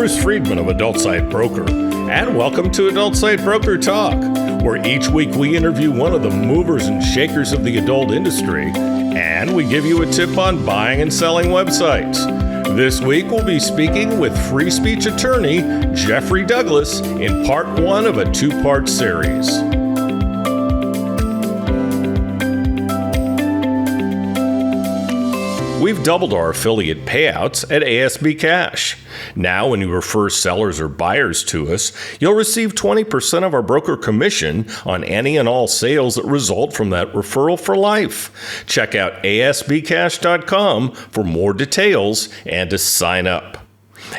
Bruce Friedman of Adult Site Broker, and welcome to Adult Site Broker Talk, where each week we interview one of the movers and shakers of the adult industry, and we give you a tip on buying and selling websites. This week we'll be speaking with free speech attorney Jeffrey Douglas in part one of a two-part series. We've doubled our affiliate payouts at ASB Cash. Now, when you refer sellers or buyers to us, you'll receive 20% of our broker commission on any and all sales that result from that referral for life. Check out asbcash.com for more details and to sign up.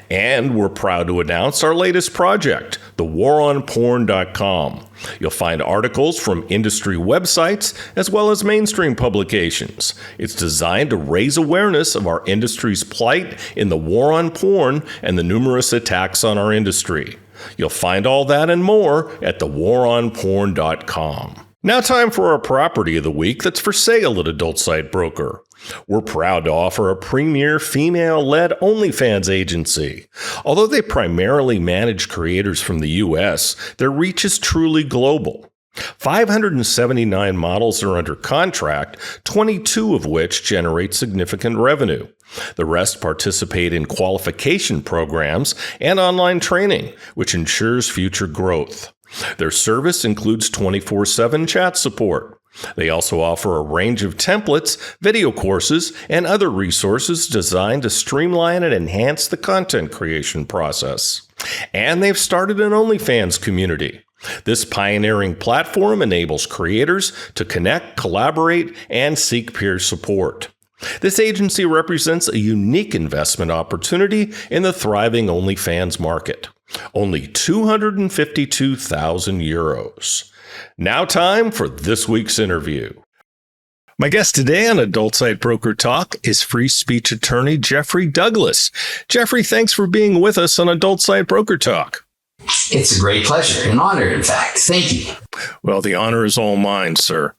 And we're proud to announce our latest project, thewaronporn.com. You'll find articles from industry websites as well as mainstream publications. It's designed to raise awareness of our industry's plight in the war on porn and the numerous attacks on our industry. You'll find all that and more at thewaronporn.com. Now time for our property of the week that's for sale at Adult Site Broker. We're proud to offer a premier female-led OnlyFans agency. Although they primarily manage creators from the U.S., their reach is truly global. 579 models are under contract, 22 of which generate significant revenue. The rest participate in qualification programs and online training, which ensures future growth. Their service includes 24/7 chat support. They also offer a range of templates, video courses, and other resources designed to streamline and enhance the content creation process. And they've started an OnlyFans community. This pioneering platform enables creators to connect, collaborate, and seek peer support. This agency represents a unique investment opportunity in the thriving OnlyFans market. Only €252,000. Now time for this week's interview. My guest today on Adult Site Broker Talk is free speech attorney Jeffrey Douglas. Jeffrey, thanks for being with us on Adult Site Broker Talk. It's a great pleasure, an honor, in fact. Thank you. Well, the honor is all mine, sir.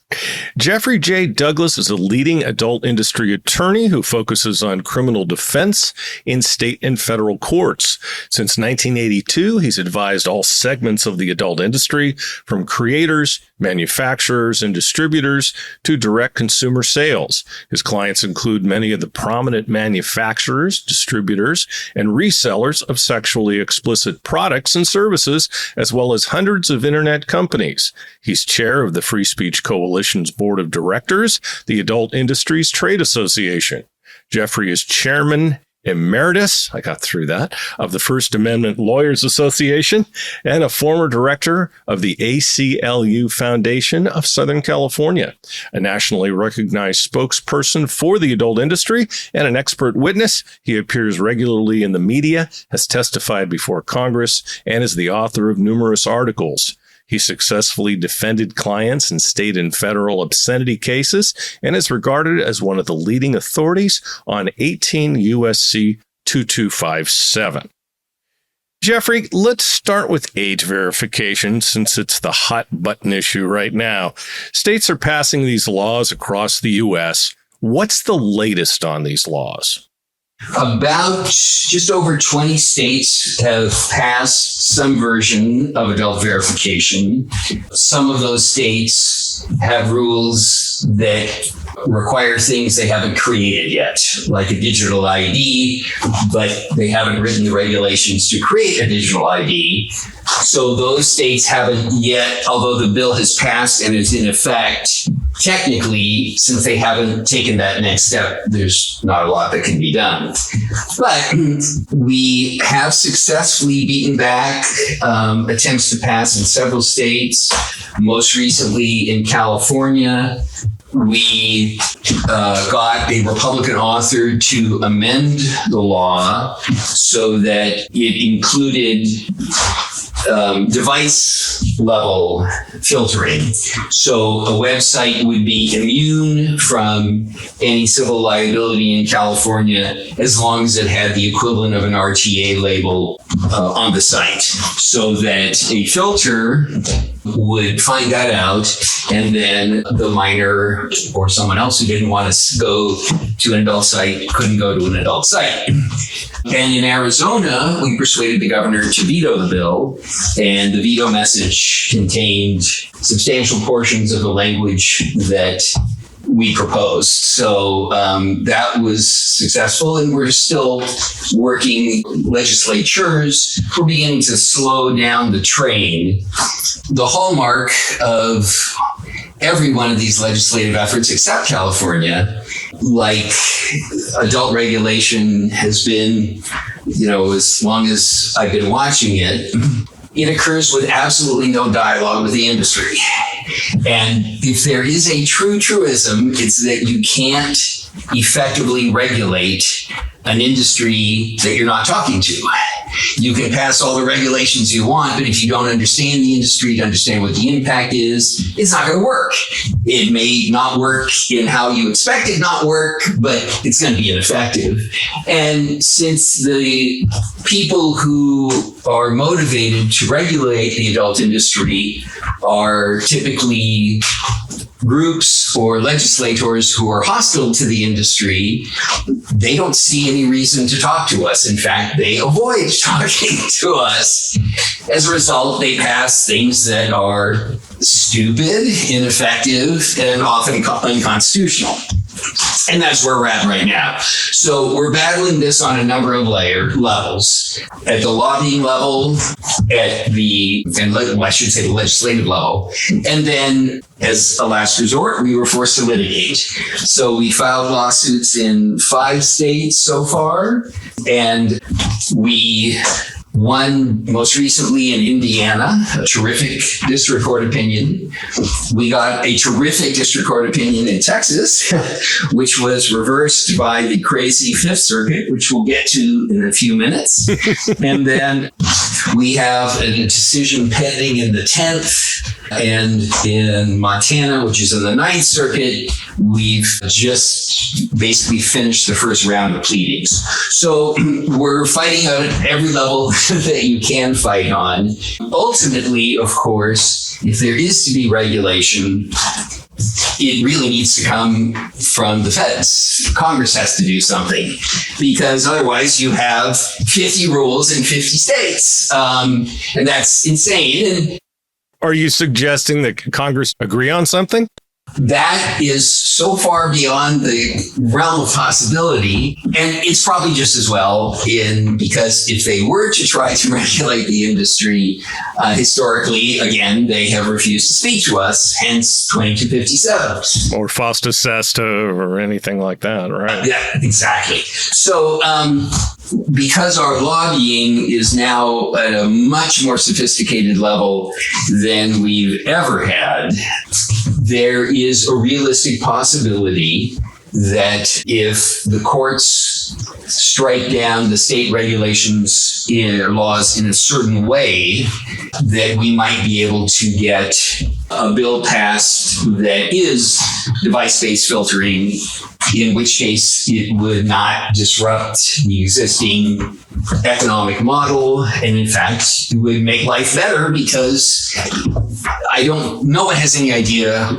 Jeffrey J. Douglas is a leading adult industry attorney who focuses on criminal defense in state and federal courts. Since 1982, he's advised all segments of the adult industry, from creators, manufacturers, and distributors to direct consumer sales. His clients include many of the prominent manufacturers, distributors, and resellers of sexually explicit products and services, as well as hundreds of internet companies. He's chair of the Free Speech Coalition's Board of Directors, the Adult Industries Trade Association. Jeffrey is Chairman Emeritus, I got through that, of the First Amendment Lawyers Association, and a former director of the A.C.L.U. Foundation of Southern California, a nationally recognized spokesperson for the adult industry, and an expert witness. He appears regularly in the media, has testified before Congress, and is the author of numerous articles. He successfully defended clients in state and federal obscenity cases and is regarded as one of the leading authorities on 18 U.S.C. 2257. Jeffrey, let's start with age verification since it's the hot button issue right now. States are passing these laws across the U.S. What's the latest on these laws? About just over 20 states have passed some version of adult verification. Some of those states have rules that require things they haven't created yet, like a digital ID, but they haven't written the regulations to create a digital ID. So those states haven't yet, although the bill has passed and is in effect, technically, since they haven't taken that next step, there's not a lot that can be done. But we have successfully beaten back attempts to pass in several states, most recently in California. We got a Republican author to amend the law so that it included device level filtering. So a website would be immune from any civil liability in California as long as it had the equivalent of an RTA label on the site, so that a filter would find that out, and then the minor or someone else who didn't want to go to an adult site couldn't go to an adult site. And in Arizona, we persuaded the governor to veto the bill, and the veto message contained substantial portions of the language that we proposed. So that was successful, and we're still working. Legislatures, we're beginning to slow down the train. The hallmark of every one of these legislative efforts, except California, like adult regulation has been, as long as I've been watching it, it occurs with absolutely no dialogue with the industry. And if there is a true truism, it's that you can't effectively regulate an industry that you're not talking to. You can pass all the regulations you want, but if you don't understand the industry to understand what the impact is, it's not going to work. It may not work in how you expect it not work, but it's going to be ineffective. And since the people who are motivated to regulate the adult industry are typically groups or legislators who are hostile to the industry, they don't see any reason to talk to us. In fact, they avoid talking to us. As a result, they pass things that are stupid, ineffective, and often unconstitutional. And that's where we're at right now. So we're battling this on a number of levels. At the lobbying level, the legislative level. And then as a last resort, we were forced to litigate. So we filed lawsuits in 5 states so far, and we won most recently in Indiana, a terrific district court opinion. We got a terrific district court opinion in Texas, which was reversed by the crazy Fifth Circuit, which we'll get to in a few minutes. And then we have a decision pending in the 10th. And in Montana, which is in the 9th Circuit, we've just basically finished the first round of pleadings. So we're fighting out at every level that you can fight on. Ultimately, of course, if there is to be regulation, it really needs to come from the feds. Congress has to do something, because otherwise you have 50 rules in 50 states. And that's insane. Are you suggesting that Congress agree on something? That is so far beyond the realm of possibility, and it's probably just as well because if they were to try to regulate the industry, historically, again, they have refused to speak to us, hence 2257. Or FOSTA SESTA or anything like that, right? Yeah, exactly. So because our lobbying is now at a much more sophisticated level than we've ever had, there is a realistic possibility that if the courts strike down the state regulations in laws in a certain way, that we might be able to get a bill passed that is device-based filtering, in which case it would not disrupt the existing economic model. And in fact, it would make life better, because no one has any idea,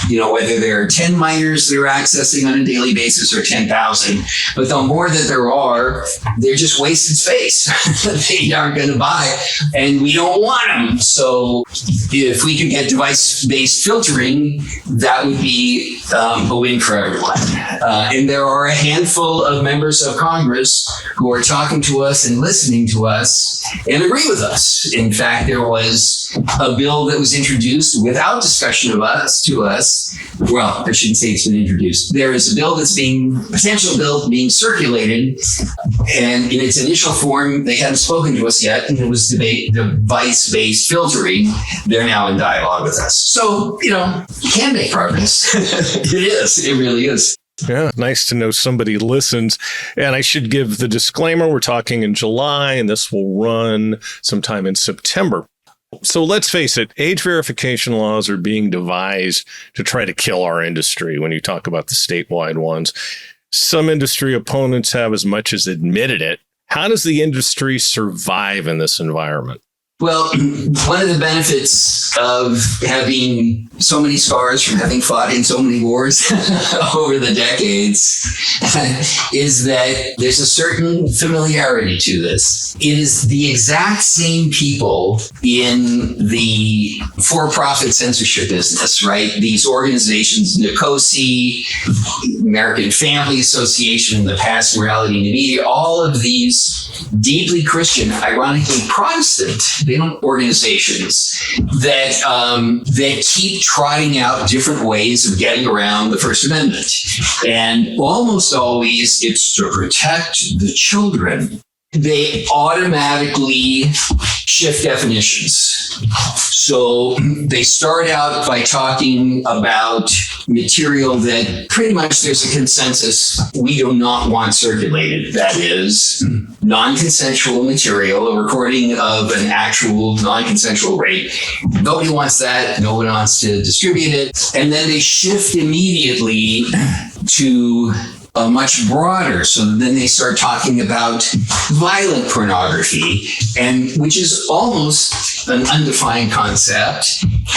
whether there are 10 minors that are accessing on a daily basis or 10,000. But the more that there are, they're just wasted space. They aren't going to buy, and we don't want them. So if we could get device-based filtering, that would be a win for everyone. And there are a handful of members of Congress who are talking to us and listening to us and agree with us. In fact, there was a bill that was introduced without discussion to us. Well, I shouldn't say it's been introduced. There is a bill potential bill being circulated, and in its initial form, they hadn't spoken to us yet, and it was device-based filtering. They're now in dialogue with us. So, you can make progress. It really is. Yeah, nice to know somebody listens. And I should give the disclaimer, we're talking in July, and this will run sometime in September. So let's face it, age verification laws are being devised to try to kill our industry when you talk about the statewide ones. Some industry opponents have as much as admitted it. How does the industry survive in this environment? Well, one of the benefits of having so many scars from having fought in so many wars over the decades is that there's a certain familiarity to this. It is the exact same people in the for-profit censorship business, right? These organizations, NCOSI, American Family Association, in the past, Morality in the Media, all of these deeply Christian, ironically Protestant, organizations that keep trotting out different ways of getting around the First Amendment. And almost always it's to protect the children. They automatically shift definitions. So they start out by talking about material that pretty much there's a consensus we do not want circulated. That is non-consensual material, a recording of an actual non-consensual rape. Nobody wants that. No one wants to distribute it. And then they shift immediately to a much broader. So then they start talking about violent pornography, and which is almost an undefined concept.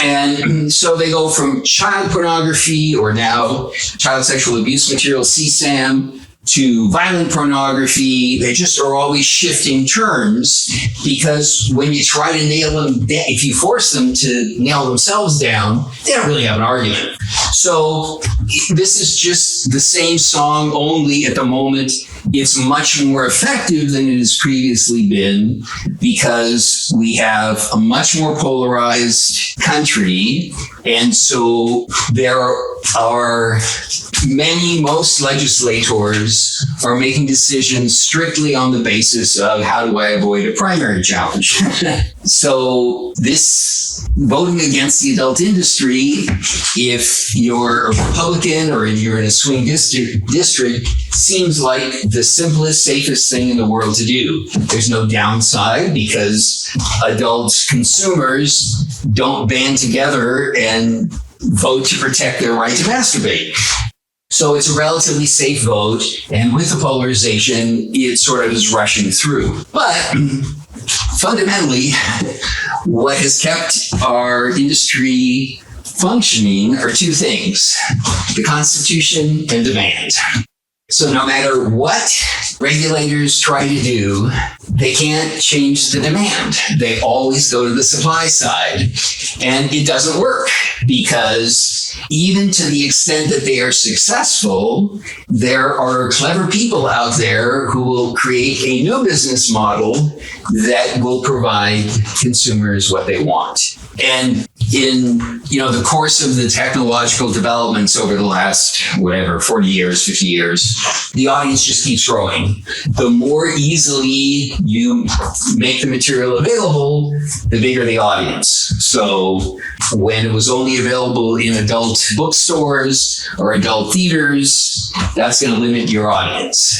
And so they go from child pornography, or now child sexual abuse material, CSAM, to violent pornography. They just are always shifting terms, because when you try to nail them, if you force them to nail themselves down, they don't really have an argument. So this is just the same song, only at the moment it's much more effective than it has previously been, because we have a much more polarized country. And so there are most legislators are making decisions strictly on the basis of how do I avoid a primary challenge. So this voting against the adult industry, if you're a Republican or you're in a swing district, seems like the simplest, safest thing in the world to do. There's no downside, because adult consumers don't band together and vote to protect their right to masturbate. So it's a relatively safe vote, and with the polarization, it sort of is rushing through. But fundamentally, what has kept our industry functioning are two things: the Constitution and demand. So no matter what regulators try to do, they can't change the demand. They always go to the supply side. And it doesn't work, because even to the extent that they are successful, there are clever people out there who will create a new business model that will provide consumers what they want. And in the course of the technological developments over the last 40 years, 50 years, the audience just keeps growing. The more easily you make the material available, the bigger the audience. So when it was only available in adult bookstores or adult theaters, that's going to limit your audience.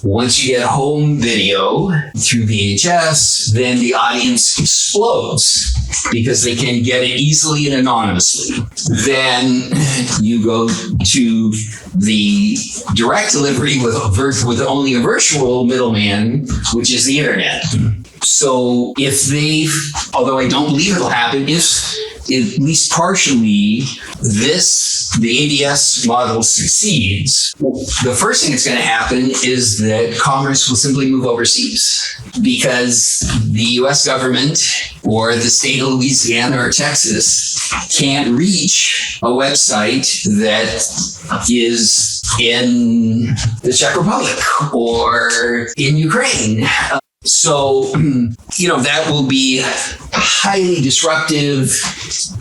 Once you get home video through VHS, then the audience explodes, because they can get it easily and anonymously. Then you go to the direct delivery with only a virtual middleman, which is the internet. So although I don't believe it'll happen, if at least partially the ADS model succeeds, the first thing that's going to happen is that commerce will simply move overseas, because the U.S. government or the state of Louisiana or Texas can't reach a website that is in the Czech Republic or in Ukraine. So, that will be highly disruptive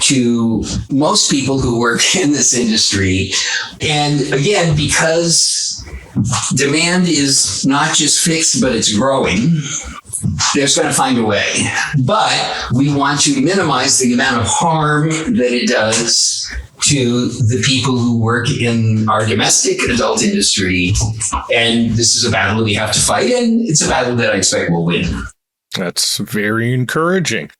to most people who work in this industry. And again, because demand is not just fixed, but it's growing, there's going to find a way. But we want to minimize the amount of harm that it does to the people who work in our domestic adult industry. And this is a battle that we have to fight, and it's a battle that I expect we'll win. That's very encouraging.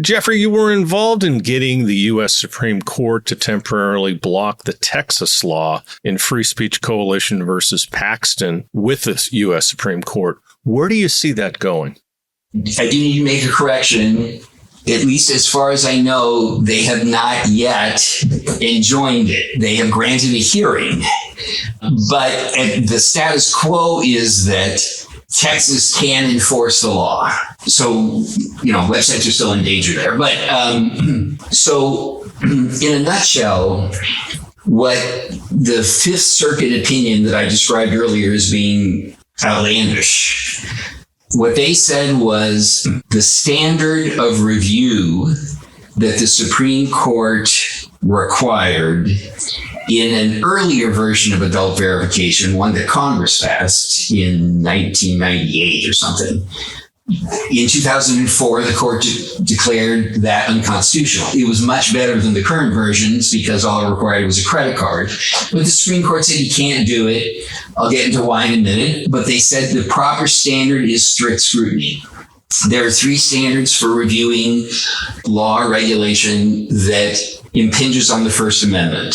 Jeffrey, you were involved in getting the U.S. Supreme Court to temporarily block the Texas law in Free Speech Coalition versus Paxton with the U.S. Supreme Court. Where do you see that going? I do need to make a correction. At least as far as I know, they have not yet enjoined it. They have granted a hearing. But the status quo is that Texas can enforce the law. So, websites are still in danger there. But so in a nutshell, what the Fifth Circuit opinion that I described earlier as being outlandish, what they said was the standard of review that the Supreme Court required in an earlier version of adult verification, one that Congress passed in 1998 or something. In 2004, the court declared that unconstitutional. It was much better than the current versions because all it required was a credit card. But the Supreme Court said you can't do it. I'll get into why in a minute. But they said the proper standard is strict scrutiny. There are three standards for reviewing law or regulation that impinges on the First Amendment.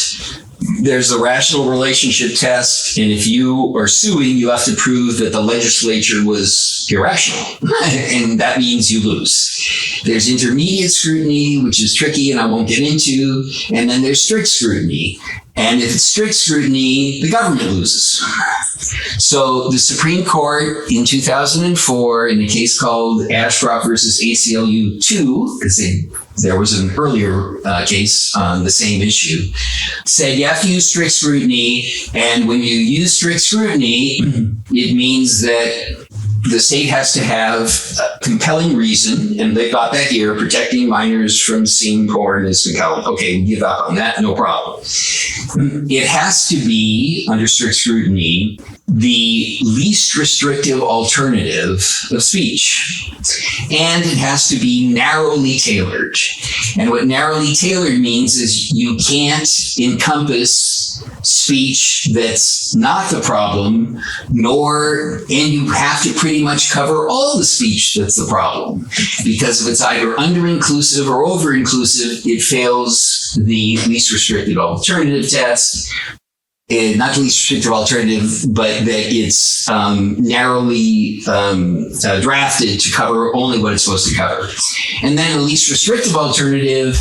There's the rational relationship test, and if you are suing, you have to prove that the legislature was irrational, and that means you lose. There's intermediate scrutiny, which is tricky, and I won't get into, and then there's strict scrutiny. And if it's strict scrutiny, the government loses. So the Supreme Court in 2004, in a case called Ashcroft versus A.C.L.U. 2, because there was an earlier case on the same issue, said you have to use strict scrutiny. And when you use strict scrutiny, it means that the state has to have a compelling reason, and they've got that here. Protecting minors from seeing porn is compelling. Okay, we give up on that, no problem. It has to be, under strict scrutiny, the least restrictive alternative of speech. And it has to be narrowly tailored. And what narrowly tailored means is you can't encompass speech that's not the problem, and you have to pretty much cover all the speech that's the problem. Because if it's either under-inclusive or over-inclusive, it fails the least restrictive alternative test. Not the least restrictive alternative, but that it's narrowly drafted to cover only what it's supposed to cover. And then the least restrictive alternative,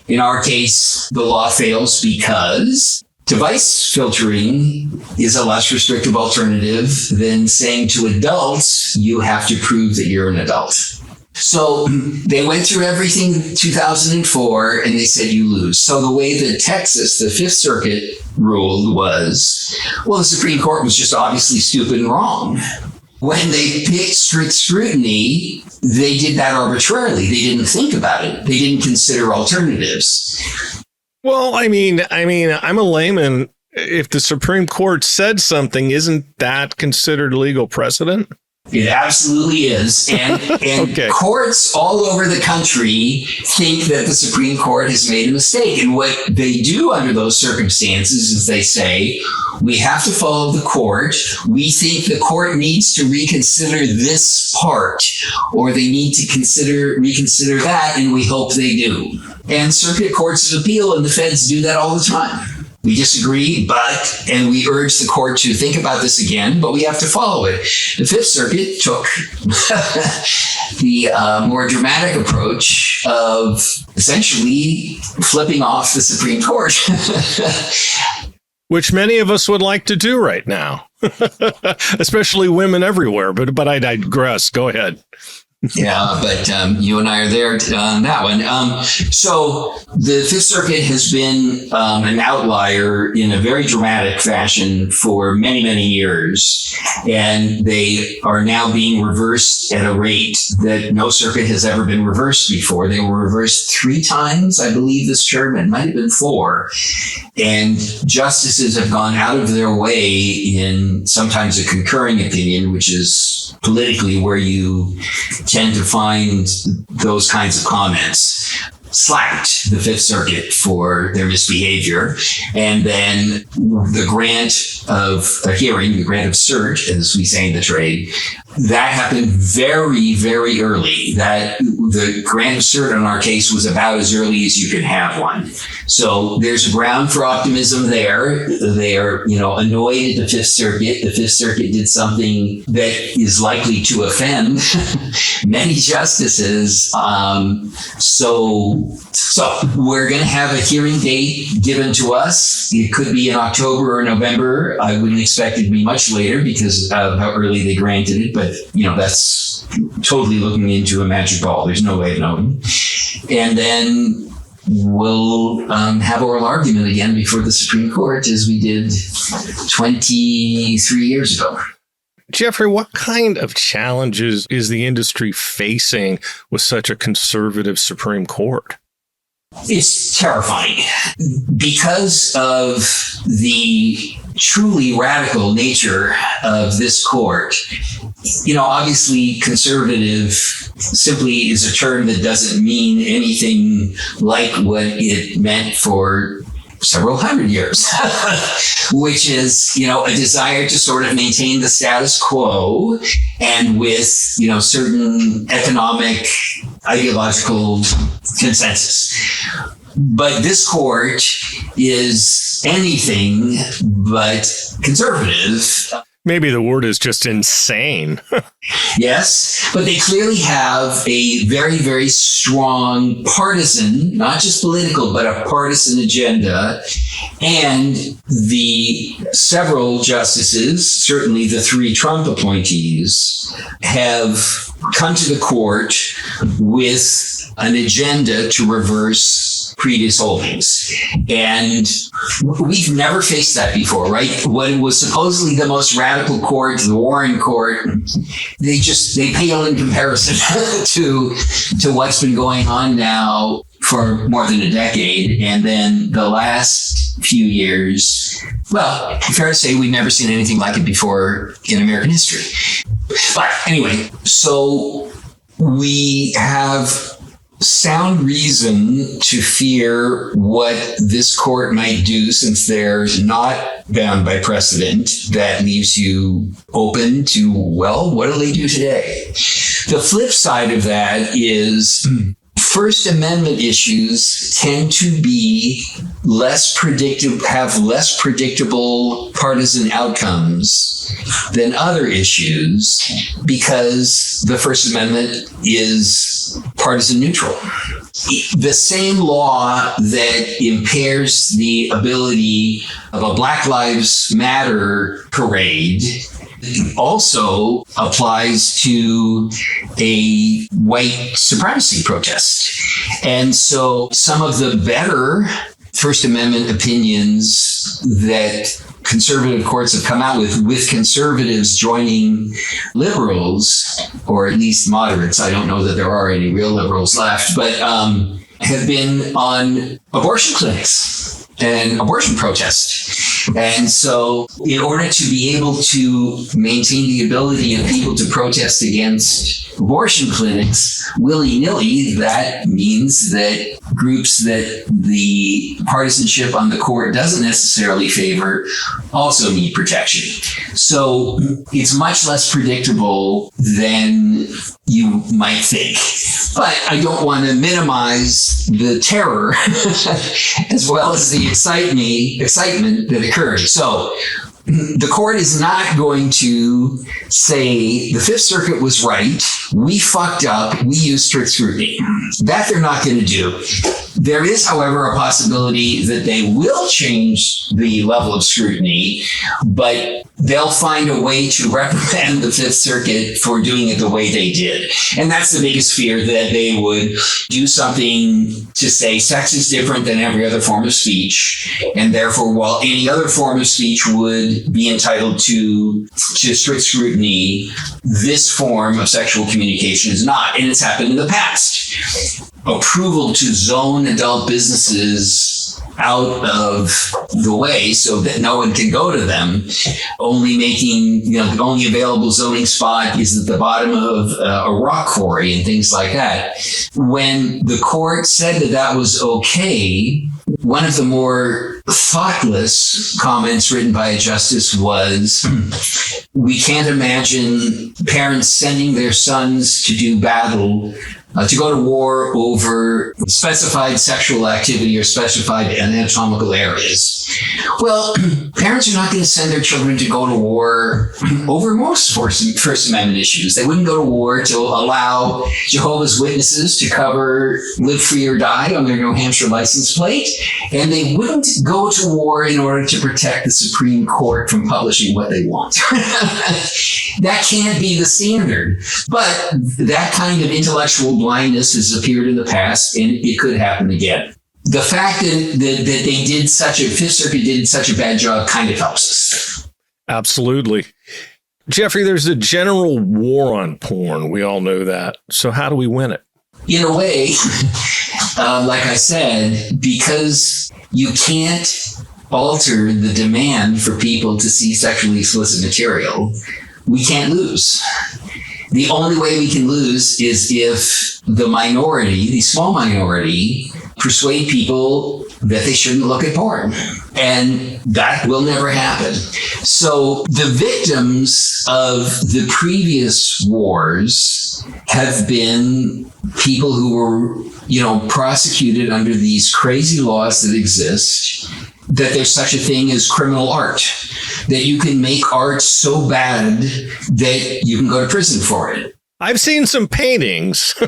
in our case, the law fails because device filtering is a less restrictive alternative than saying to adults, you have to prove that you're an adult. So they went through everything in 2004 and they said you lose. So the way that Texas, the Fifth Circuit, ruled was, well, the Supreme Court was just obviously stupid and wrong. When they picked strict scrutiny, they did that arbitrarily. They didn't think about it. They didn't consider alternatives. Well, I mean, I'm a layman. If the Supreme Court said something, isn't that considered legal precedent? It absolutely is. And Okay. Courts all over the country think that the Supreme Court has made a mistake. And what they do under those circumstances is they say, we have to follow the court. We think the court needs to reconsider this part, or they need to reconsider that, and we hope they do. And circuit courts of appeal and the feds do that all the time. We disagree, and we urge the court to think about this again, but we have to follow it. The Fifth Circuit took the more dramatic approach of essentially flipping off the Supreme Court. Which many of us would like to do right now, especially women everywhere. But I digress. Go ahead. Yeah, but you and I are there on that one. So the Fifth Circuit has been an outlier in a very dramatic fashion for many, many years. And they are now being reversed at a rate that no circuit has ever been reversed before. They were reversed 3 times, I believe, this term. It might have been 4. And justices have gone out of their way in sometimes a concurring opinion, which is politically where you tend to find those kinds of comments. slapped the Fifth Circuit for their misbehavior. And then the grant of a hearing, the grant of cert, as we say in the trade, that happened very, very early. That the grant of cert on our case was about as early as you could have one. So there's a ground for optimism there. They are, annoyed at the Fifth Circuit. The Fifth Circuit did something that is likely to offend many justices. So we're going to have a hearing date given to us. It could be in October or November. I wouldn't expect it to be much later because of how early they granted it. But, that's totally looking into a magic ball. There's no way of knowing. And then we'll have oral argument again before the Supreme Court as we did 23 years ago. Jeffrey, what kind of challenges is the industry facing with such a conservative Supreme Court? It's terrifying because of the truly radical nature of this court. Obviously conservative simply is a term that doesn't mean anything like what it meant for several hundred years, which is, a desire to sort of maintain the status quo and with, certain economic, ideological consensus. But this court is anything but conservative. Maybe the word is just insane. Yes, but they clearly have a very, very strong partisan, not just political, but a partisan agenda. And the several justices, certainly the 3 Trump appointees, have come to the court with an agenda to reverse previous holdings. And we've never faced that before, right? What was supposedly the most radical court, the Warren Court, they pale in comparison to what's been going on now for more than a decade. And then the last few years, well, fair to say we've never seen anything like it before in American history. But anyway, so we have sound reason to fear what this court might do, since they're not bound by precedent. That leaves you open to, well, what do they do today? The flip side of that is First Amendment issues tend to be have less predictable partisan outcomes than other issues because the First Amendment is partisan neutral. The same law that impairs the ability of a Black Lives Matter parade also applies to a white supremacy protest. And so some of the better First Amendment opinions that conservative courts have come out with conservatives joining liberals, or at least moderates, I don't know that there are any real liberals left, but have been on abortion clinics and abortion protests. And so in order to be able to maintain the ability of people to protest against abortion clinics willy-nilly, that means that groups that the partisanship on the court doesn't necessarily favor also need protection. So it's much less predictable than you might think. But I don't want to minimize the terror as well as the excitement that occurred. So the court is not going to say the Fifth Circuit was right, we fucked up, we used strict scrutiny. That they're not going to do. There is, however, a possibility that they will change the level of scrutiny, but they'll find a way to reprimand the Fifth Circuit for doing it the way they did. And that's the biggest fear, that they would do something to say sex is different than every other form of speech. And therefore, while any other form of speech would be entitled to strict scrutiny, this form of sexual communication is not. And it's happened in the past. Approval to zone adult businesses out of the way so that no one can go to them. Only making, the only available zoning spot is at the bottom of a rock quarry and things like that. When the court said that that was okay, one of the more thoughtless comments written by a justice was, we can't imagine parents sending their sons to do battle, to go to war over specified sexual activity or specified anatomical areas. Well, parents are not going to send their children to go to war over most First Amendment issues. They wouldn't go to war to allow Jehovah's Witnesses to cover live free or die on their New Hampshire license plate. And they wouldn't go to war in order to protect the Supreme Court from publishing what they want. That can't be the standard. But that kind of intellectual blindness has appeared in the past, and it could happen again. The fact that they did Fifth Circuit did such a bad job kind of helps us. Absolutely. Jeffrey, there's a general war on porn. We all know that. So how do we win it? In a way, like I said, because you can't alter the demand for people to see sexually explicit material, we can't lose. The only way we can lose is if the minority, the small minority, persuade people that they shouldn't look at porn. And that will never happen. So the victims of the previous wars have been people who were, prosecuted under these crazy laws that exist, that there's such a thing as criminal art, that you can make art so bad that you can go to prison for it. I've seen some paintings. and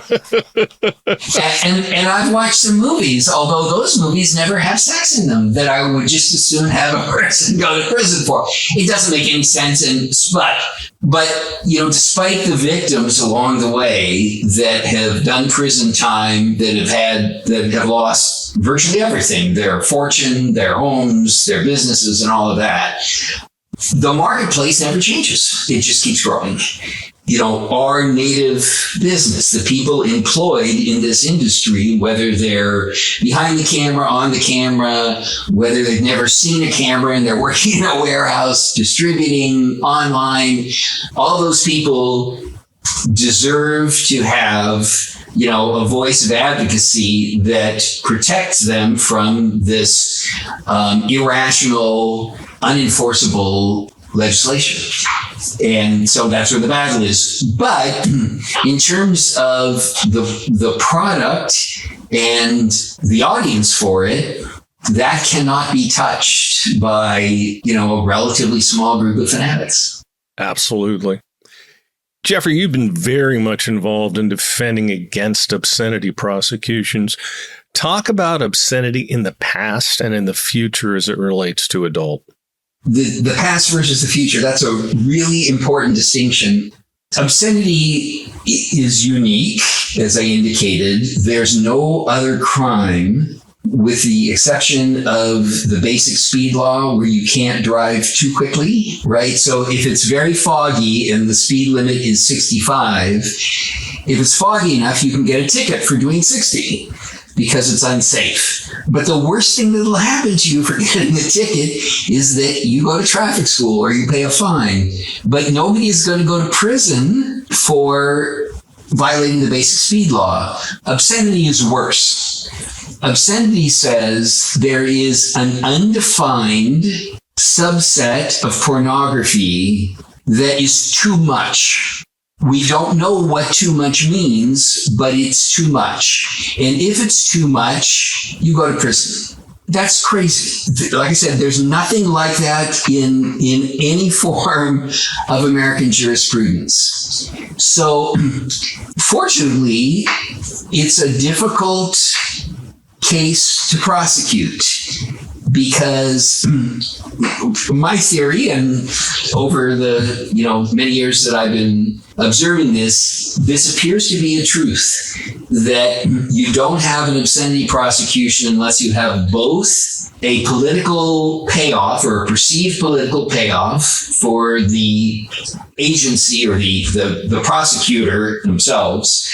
I've watched some movies, although those movies never have sex in them, that I would just as soon have a person go to prison for. It doesn't make any sense. But despite the victims along the way that have done prison time, that have lost virtually everything, their fortune, their homes, their businesses, and all of that, the marketplace never changes. It just keeps growing. Our native business, the people employed in this industry, whether they're behind the camera, on the camera, whether they've never seen a camera and they're working in a warehouse, distributing online, all those people deserve to have, a voice of advocacy that protects them from this irrational, unenforceable legislation. And so that's where the battle is. But in terms of the product and the audience for it, that cannot be touched by, a relatively small group of fanatics. Absolutely. Jeffrey, you've been very much involved in defending against obscenity prosecutions. Talk about obscenity in the past and in the future as it relates to adult. The past versus the future, that's a really important distinction. Obscenity is unique, as I indicated. There's no other crime, with the exception of the basic speed law where you can't drive too quickly, right? So if it's very foggy and the speed limit is 65, if it's foggy enough, you can get a ticket for doing 60. Because it's unsafe. But the worst thing that'll happen to you for getting a ticket is that you go to traffic school or you pay a fine. But nobody is going to go to prison for violating the basic speed law. Obscenity is worse. Obscenity says there is an undefined subset of pornography that is too much. We don't know what too much means, but it's too much. And if it's too much, you go to prison. That's crazy. Like I said, there's nothing like that in any form of American jurisprudence. So, fortunately, it's a difficult case to prosecute because my theory, and over the many years that I've been observing this appears to be a truth, that you don't have an obscenity prosecution unless you have both a political payoff or a perceived political payoff for the agency or the prosecutor themselves,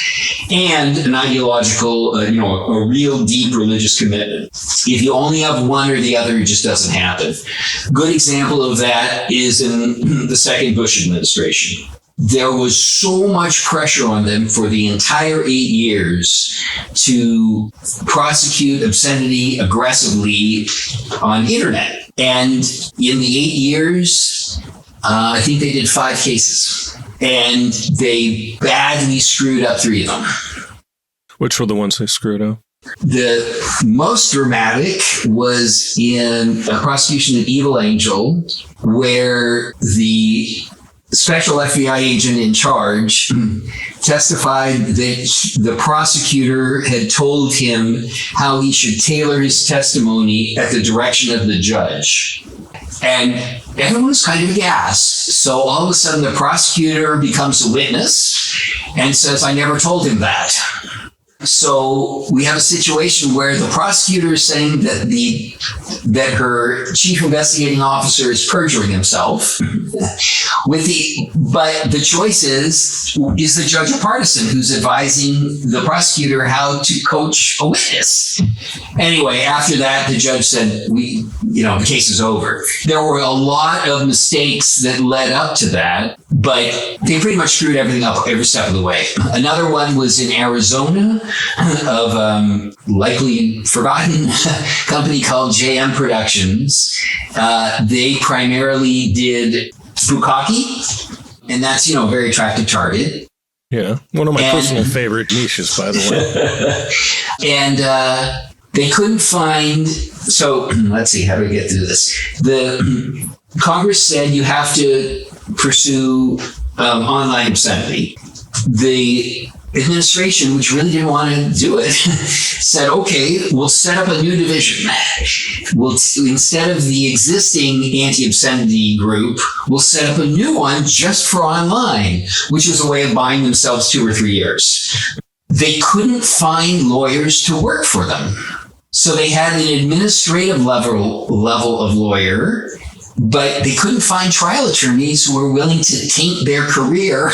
and an ideological, a real deep religious commitment. If you only have one or the other, it just doesn't happen. Good example of that is in the second Bush administration. There was so much pressure on them for the entire 8 years to prosecute obscenity aggressively on the internet. And in the 8 years, I think they did 5 cases. And they badly screwed up 3 of them. Which were the ones they screwed up? The most dramatic was in a prosecution of Evil Angel, where the special FBI agent in charge testified that the prosecutor had told him how he should tailor his testimony at the direction of the judge. And everyone was kind of aghast. So all of a sudden the prosecutor becomes a witness and says, I never told him that. So we have a situation where the prosecutor is saying that her chief investigating officer is perjuring himself. But the choice is the judge a partisan who's advising the prosecutor how to coach a witness? Anyway, after that, the judge said, the case is over. There were a lot of mistakes that led up to that, but they pretty much screwed everything up every step of the way. Another one was in Arizona of likely forgotten company called JM Productions. They primarily did bukkake, and that's, a very attractive target. Yeah, one of my personal favorite niches, by the way. And they couldn't find, so let's see, how do we get through this? The Congress said you have to pursue online obscenity. The administration, which really didn't want to do it, said, okay, we'll set up a new division. Instead of the existing anti-obscenity group, we'll set up a new one just for online, which was a way of buying themselves 2 or 3 years. They couldn't find lawyers to work for them. So they had an administrative level of lawyer, but they couldn't find trial attorneys who were willing to taint their career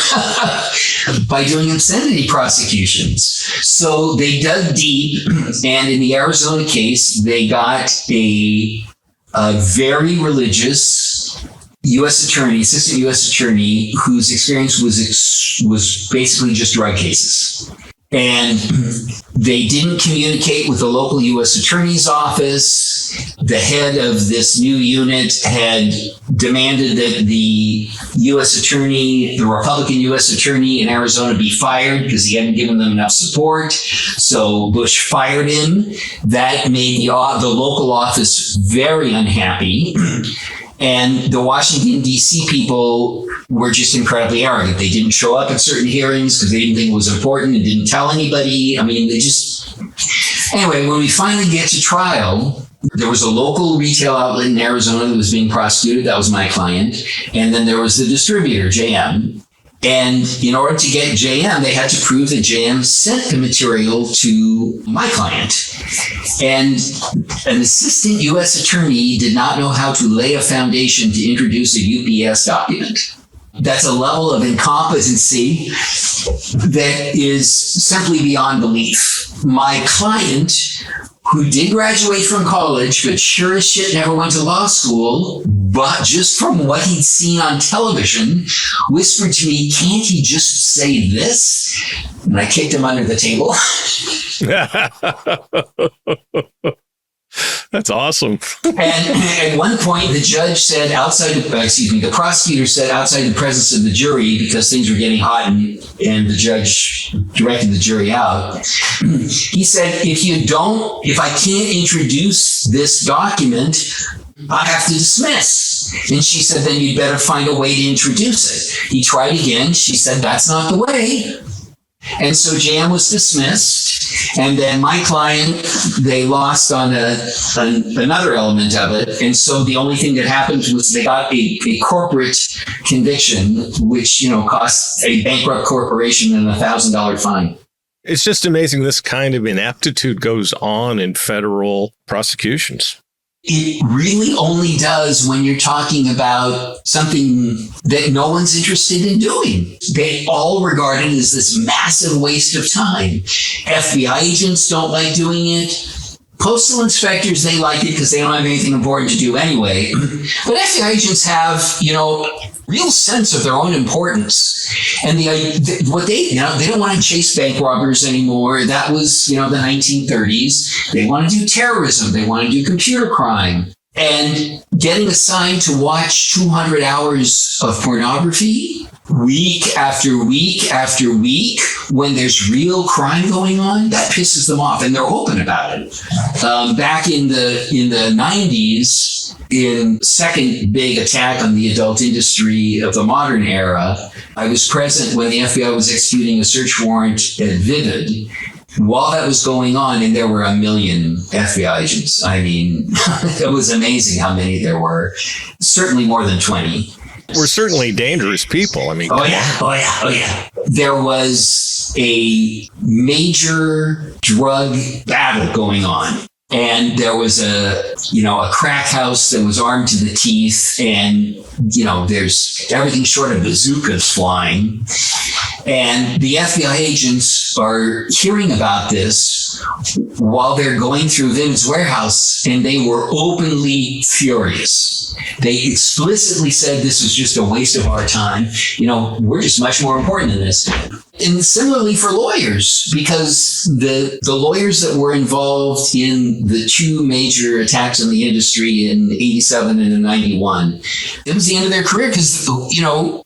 by doing obscenity prosecutions. So they dug deep, and in the Arizona case, they got a very religious U.S. attorney, assistant U.S. attorney, whose experience was basically just drug cases. And they didn't communicate with the local U.S. attorney's office. The head of this new unit had demanded that the U.S. attorney, the Republican U.S. attorney in Arizona, be fired because he hadn't given them enough support. So Bush fired him. That made the local office very unhappy. And the Washington, D.C. people were just incredibly arrogant. They didn't show up at certain hearings because they didn't think it was important and didn't tell anybody. Anyway, when we finally get to trial, there was a local retail outlet in Arizona that was being prosecuted. That was my client. And then there was the distributor, JM. And in order to get JM, they had to prove that JM sent the material to my client. And an assistant U.S. attorney did not know how to lay a foundation to introduce a UPS document. That's a level of incompetency that is simply beyond belief. My client, who did graduate from college, but sure as shit never went to law school, but just from what he'd seen on television, whispered to me, can't he just say this? And I kicked him under the table. That's awesome. And at one point, the judge said the prosecutor said outside the presence of the jury, because things were getting hot and the judge directed the jury out. He said, if I can't introduce this document, I have to dismiss. And she said, then you'd better find a way to introduce it. He tried again. She said, that's not the way. And so JM was dismissed. And then my client, they lost on another element of it. And so the only thing that happened was they got a corporate conviction, which, cost a bankrupt corporation an $1,000 fine. It's just amazing this kind of ineptitude goes on in federal prosecutions. It really only does when you're talking about something that no one's interested in doing. They all regard it as this massive waste of time. FBI agents don't like doing it. Postal inspectors, they like it because they don't have anything important to do anyway. But FBI agents have, real sense of their own importance. And what they don't want to chase bank robbers anymore. That was, the 1930s. They want to do terrorism. They want to do computer crime. And getting assigned to watch 200 hours of pornography week after week after week when there's real crime going on, that pisses them off, and they're open about it. Back in the 90s, in second big attack on the adult industry of the modern era, I was present when the FBI was executing a search warrant at Vivid. While that was going on, and there were 1 million FBI agents. I mean, it was amazing how many there were. Certainly more than 20. We're certainly dangerous people. I mean, oh yeah. There was a major drug battle going on. And there was a crack house that was armed to the teeth, and, there's everything short of bazookas flying. And the FBI agents are hearing about this while they're going through Vim's warehouse, and they were openly furious. They explicitly said this was just a waste of our time. We're just much more important than this. And similarly for lawyers, because the lawyers that were involved in the two major attacks on the industry in 87 and in 91, it was the end of their career because,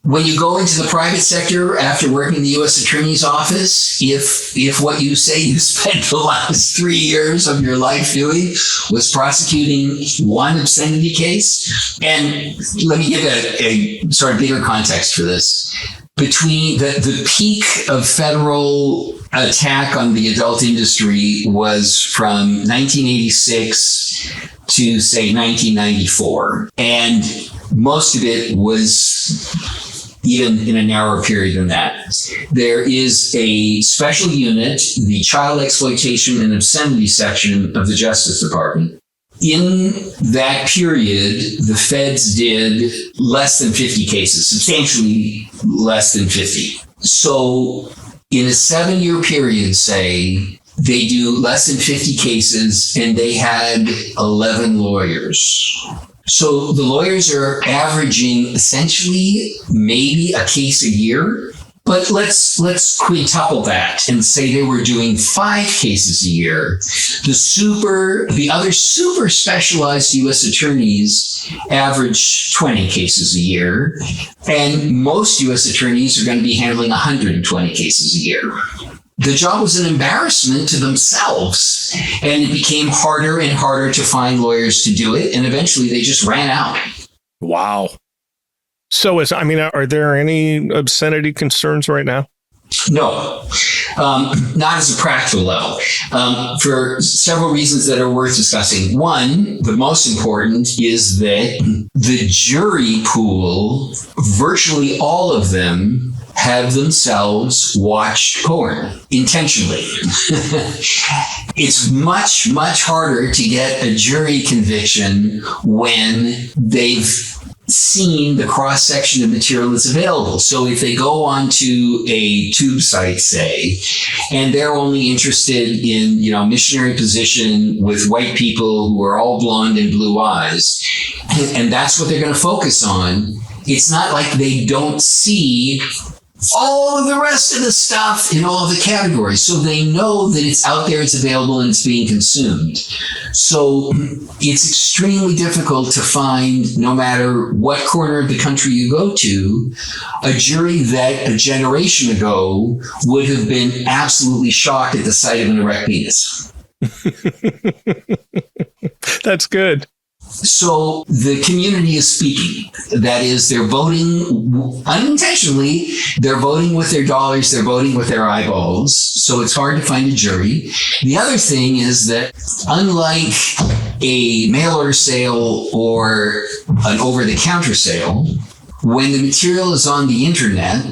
when you go into the private sector after working in the U.S. Attorney's office, if what you say you spent the last 3 years of your life doing was prosecuting one obscenity case, and let me give a sort of bigger context for this. Between the peak of federal attack on the adult industry was from 1986 to, say, 1994. And most of it was even in a narrower period than that. There is a special unit, the Child Exploitation and Obscenity section of the Justice Department. In that period, the feds did less than 50 cases, substantially less than 50. So in a 7-year period, say, they do less than 50 cases, and they had 11 lawyers. So the lawyers are averaging essentially maybe a case a year. But let's quintuple that and say they were doing 5 cases a year. The other super specialized U.S. attorneys average 20 cases a year, and most U.S. attorneys are going to be handling 120 cases a year. The job was an embarrassment to themselves, and it became harder and harder to find lawyers to do it, and eventually they just ran out. Wow. So, are there any obscenity concerns right now? No, not as a practical level, for several reasons that are worth discussing. One, the most important, is that the jury pool, virtually all of them, have themselves watched porn intentionally. It's much, much harder to get a jury conviction when they've seen the cross-section of material that's available. So if they go onto a tube site, say, and they're only interested in, missionary position with white people who are all blonde and blue eyes, and that's what they're going to focus on, it's not like they don't see all of the rest of the stuff in all of the categories. So they know that it's out there, it's available, and it's being consumed. So it's extremely difficult to find, no matter what corner of the country you go to, a jury that a generation ago would have been absolutely shocked at the sight of an erect penis. That's good. So the community is speaking. That is, they're voting unintentionally. They're voting with their dollars. They're voting with their eyeballs. So it's hard to find a jury. The other thing is that unlike a mail order sale or an over-the-counter sale, when the material is on the internet,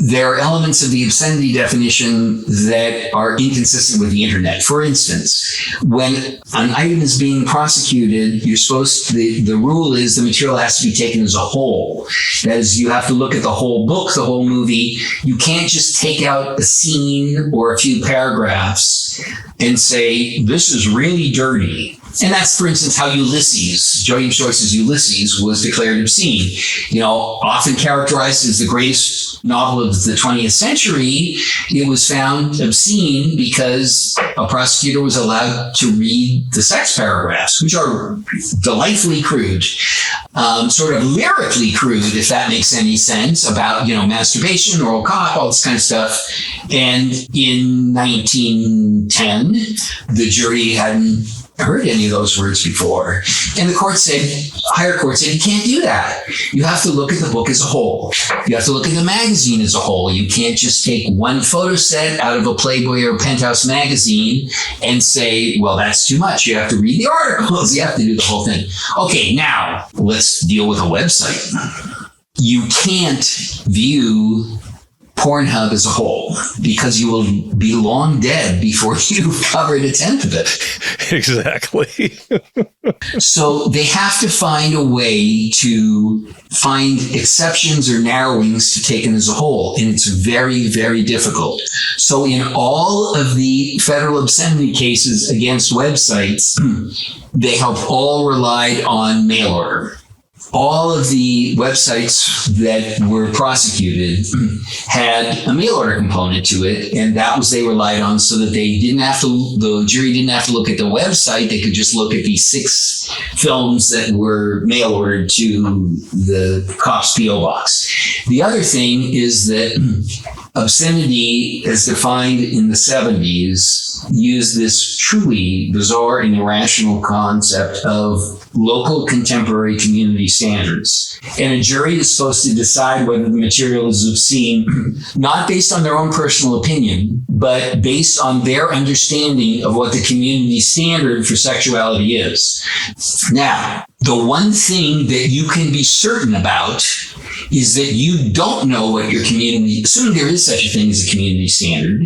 there are elements of the obscenity definition that are inconsistent with the internet. For instance, when an item is being prosecuted, the rule is the material has to be taken as a whole. That is, you have to look at the whole book, the whole movie. You can't just take out a scene or a few paragraphs and say, this is really dirty. And that's, for instance, how James Joyce's Ulysses was declared obscene. Often characterized as the greatest novel of the 20th century, it was found obscene because a prosecutor was allowed to read the sex paragraphs, which are delightfully crude, sort of lyrically crude, if that makes any sense, about, masturbation, oral cock, all this kind of stuff. And in 1910, the jury hadn't heard any of those words before. And the higher court said, you can't do that. You have to look at the book as a whole. You have to look at the magazine as a whole. You can't just take one photo set out of a Playboy or Penthouse magazine and say, well, that's too much. You have to read the articles. You have to do the whole thing. Okay, now let's deal with a website. You can't view Pornhub as a whole because you will be long dead before you've covered a tenth of it. Exactly. So they have to find a way to find exceptions or narrowings to taken as a whole. And it's very, very difficult. So in all of the federal obscenity cases against websites, they have all relied on mail order. All of the websites that were prosecuted had a mail order component to it, and that was they relied on so that the jury didn't have to look at the website. They could just look at the 6 films that were mail ordered to the cop's P.O. box. The other thing is that obscenity, as defined in the 70s, used this truly bizarre and irrational concept of local contemporary community standards. And a jury is supposed to decide whether the material is obscene, not based on their own personal opinion, but based on their understanding of what the community standard for sexuality is. Now, the one thing that you can be certain about is that you don't know what your community, assuming there is such a thing as a community standard,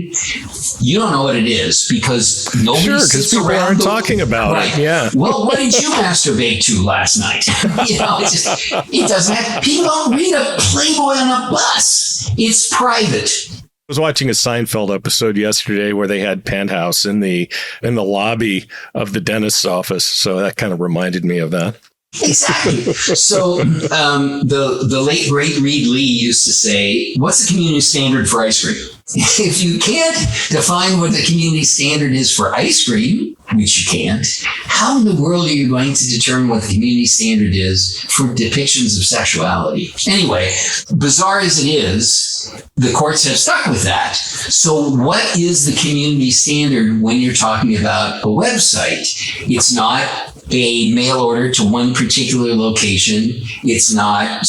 you don't know what it is because nobody sits people around aren't talking about it. Yeah. Well, what did you masturbate to last night? It doesn't have, people don't read a Playboy on a bus. It's private. I was watching a Seinfeld episode yesterday where they had Penthouse in the lobby of the dentist's office. So that kind of reminded me of that. Exactly. So the late great Reed Lee used to say, what's the community standard for ice cream? If you can't define what the community standard is for ice cream, which you can't, how in the world are you going to determine what the community standard is for depictions of sexuality? Anyway, bizarre as it is, the courts have stuck with that. So what is the community standard when you're talking about a website? It's not a mail order to one particular location. It's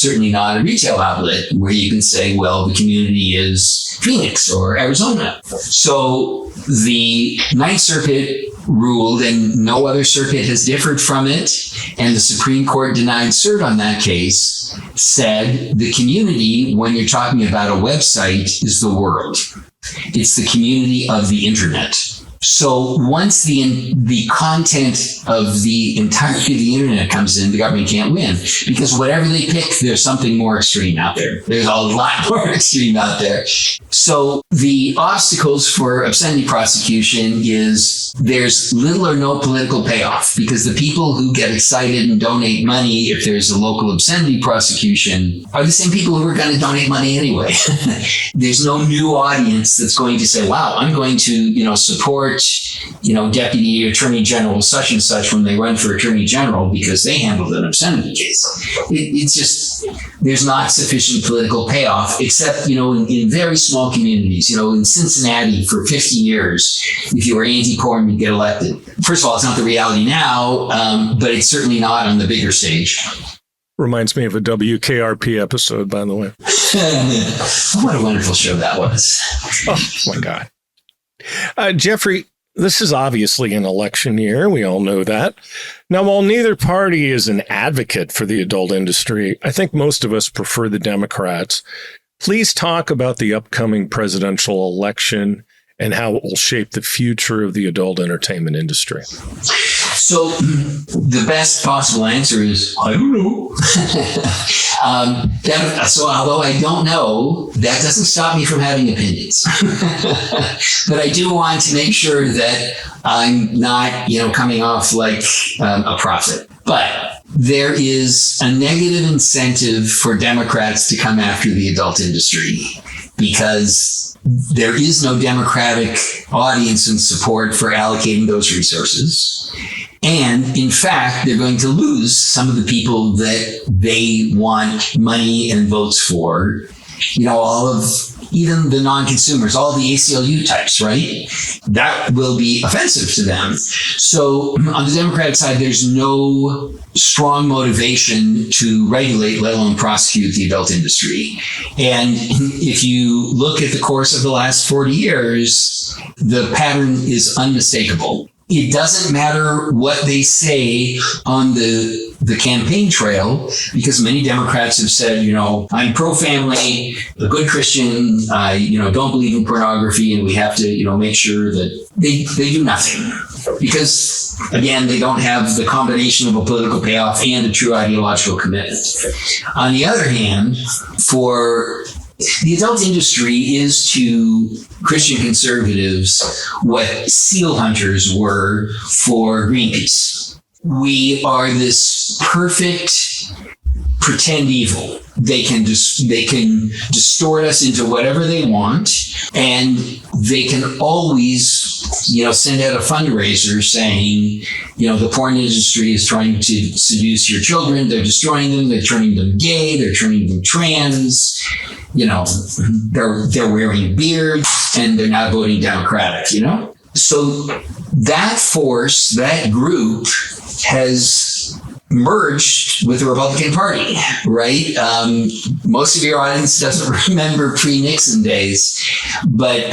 certainly not a retail outlet where you can say, well, the community is Phoenix or Arizona. So the Ninth Circuit ruled, and no other circuit has differed from it, and the Supreme Court denied cert on that case, said the community, when you're talking about a website, is the world. It's the community of the internet. So once the content of the entirety of the internet comes in, the government can't win because whatever they pick, there's something more extreme out there. There's a lot more extreme out there. So the obstacles for obscenity prosecution is there's little or no political payoff because the people who get excited and donate money if there's a local obscenity prosecution are the same people who are going to donate money anyway. There's no new audience that's going to say, wow, I'm going to, support, Deputy Attorney General such and such when they run for Attorney General because they handled an obscenity case. It's just, there's not sufficient political payoff except, in very small communities. In Cincinnati for 50 years, if you were anti-porn, you'd get elected. First of all, it's not the reality now, but it's certainly not on the bigger stage. Reminds me of a WKRP episode, by the way. What a wonderful show that was. Oh, my God. Jeffrey, this is obviously an election year. We all know that. Now, while neither party is an advocate for the adult industry, I think most of us prefer the Democrats. Please talk about the upcoming presidential election and how it will shape the future of the adult entertainment industry. So the best possible answer is, I don't know. So although I don't know, that doesn't stop me from having opinions. But I do want to make sure that I'm not, coming off like a prophet. But there is a negative incentive for Democrats to come after the adult industry because there is no Democratic audience and support for allocating those resources. And in fact, they're going to lose some of the people that they want money and votes for. All of even the non-consumers, all the A.C.L.U types, right? That will be offensive to them. So on the Democratic side, there's no strong motivation to regulate, let alone prosecute the adult industry. And if you look at the course of the last 40 years, the pattern is unmistakable. It doesn't matter what they say on the campaign trail, because many Democrats have said, I'm pro-family, a good Christian, I, don't believe in pornography, and we have to, make sure that they do nothing. Because, again, they don't have the combination of a political payoff and a true ideological commitment. On the other hand, for the adult industry is to Christian conservatives what seal hunters were for Greenpeace. We are this perfect pretend evil. They can distort us into whatever they want, and they can always, send out a fundraiser saying, the porn industry is trying to seduce your children. They're destroying them. They're turning them gay. They're turning them trans. They're wearing beards and they're not voting Democratic. So that force, that group, has merged with the Republican Party, right? Most of your audience doesn't remember pre-Nixon days, but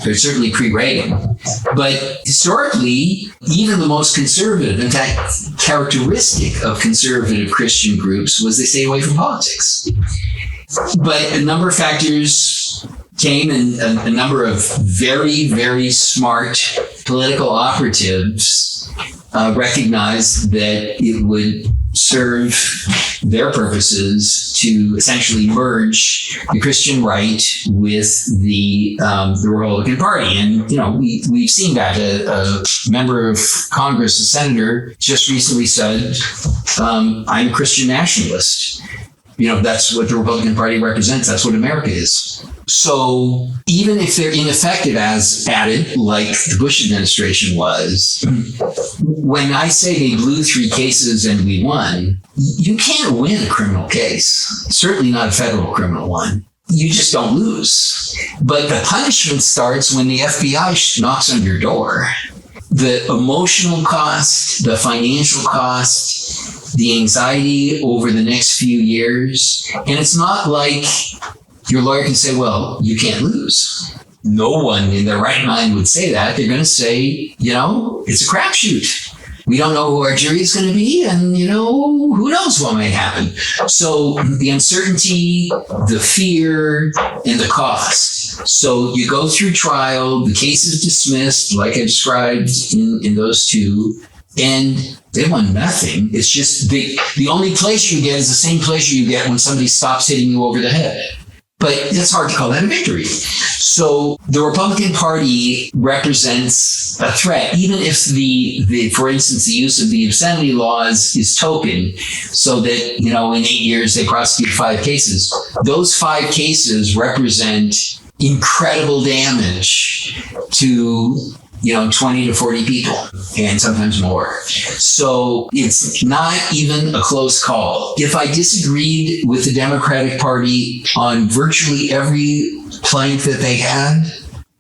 or certainly pre-Reagan. But historically, even the most conservative, in fact, characteristic of conservative Christian groups was they stay away from politics. But a number of factors came, and a number of very, very smart political operatives recognized that it would serve their purposes to essentially merge the Christian right with the Republican Party. And, we've seen that. A member of Congress, a senator, just recently said, I'm a Christian nationalist. That's what the Republican Party represents. That's what America is. So even if they're ineffective at it, like the Bush administration was, when I say they blew 3 cases and we won, you can't win a criminal case, certainly not a federal criminal one. You just don't lose. But the punishment starts when the FBI knocks on your door. The emotional cost, the financial cost, the anxiety over the next few years. And it's not like your lawyer can say, well, you can't lose. No one in their right mind would say that. They're going to say, it's a crapshoot. We don't know who our jury is going to be, and, who knows what might happen. So the uncertainty, the fear, and the cost. So you go through trial, the case is dismissed, like I described in those two, and they won nothing. It's just the only pleasure you get is the same pleasure you get when somebody stops hitting you over the head. But it's hard to call that a victory. So the Republican Party represents a threat, even if the for instance, the use of the obscenity laws is token, so that, in 8 years they prosecute 5 cases. Those 5 cases represent incredible damage to 20 to 40 people, and sometimes more. So it's not even a close call. If I disagreed with the Democratic Party on virtually every plank that they had,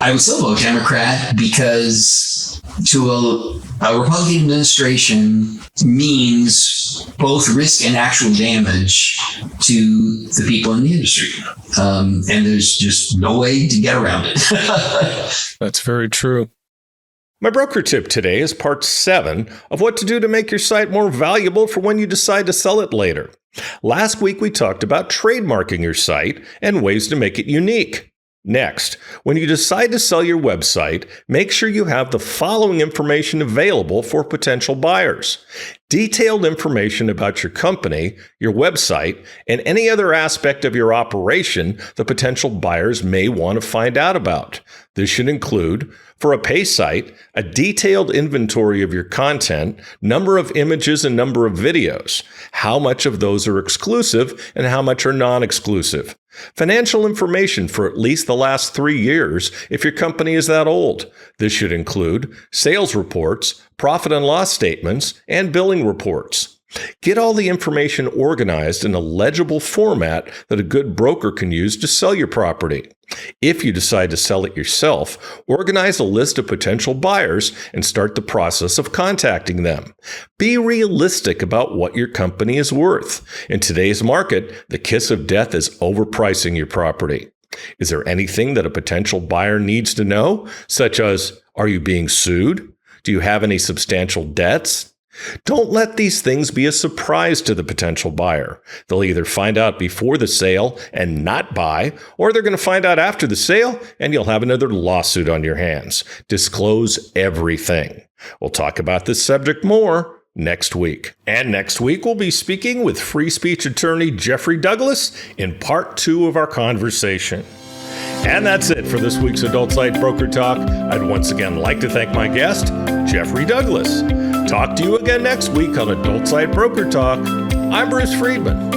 I would still vote Democrat, because to a Republican administration means both risk and actual damage to the people in the industry. And there's just no way to get around it. That's very true. My broker tip today is part 7 of what to do to make your site more valuable for when you decide to sell it later. Last week, we talked about trademarking your site and ways to make it unique. Next, when you decide to sell your website, make sure you have the following information available for potential buyers. Detailed information about your company, your website, and any other aspect of your operation the potential buyers may want to find out about. This should include, for a pay site, a detailed inventory of your content, number of images and number of videos, how much of those are exclusive and how much are non-exclusive. Financial information for at least the last 3 years if your company is that old. This should include sales reports, profit and loss statements, and billing reports. Get all the information organized in a legible format that a good broker can use to sell your property. If you decide to sell it yourself, organize a list of potential buyers and start the process of contacting them. Be realistic about what your company is worth. In today's market, the kiss of death is overpricing your property. Is there anything that a potential buyer needs to know, such as, are you being sued? Do you have any substantial debts? Don't let these things be a surprise to the potential buyer. They'll either find out before the sale and not buy, or they're going to find out after the sale and you'll have another lawsuit on your hands. Disclose everything. We'll talk about this subject more next week. And next week, we'll be speaking with free speech attorney Jeffrey Douglas in part 2 of our conversation. And that's it for this week's Adult Site Broker Talk. I'd once again like to thank my guest, Jeffrey Douglas. Talk to you again next week on Adult Site Broker Talk. I'm Bruce Friedman.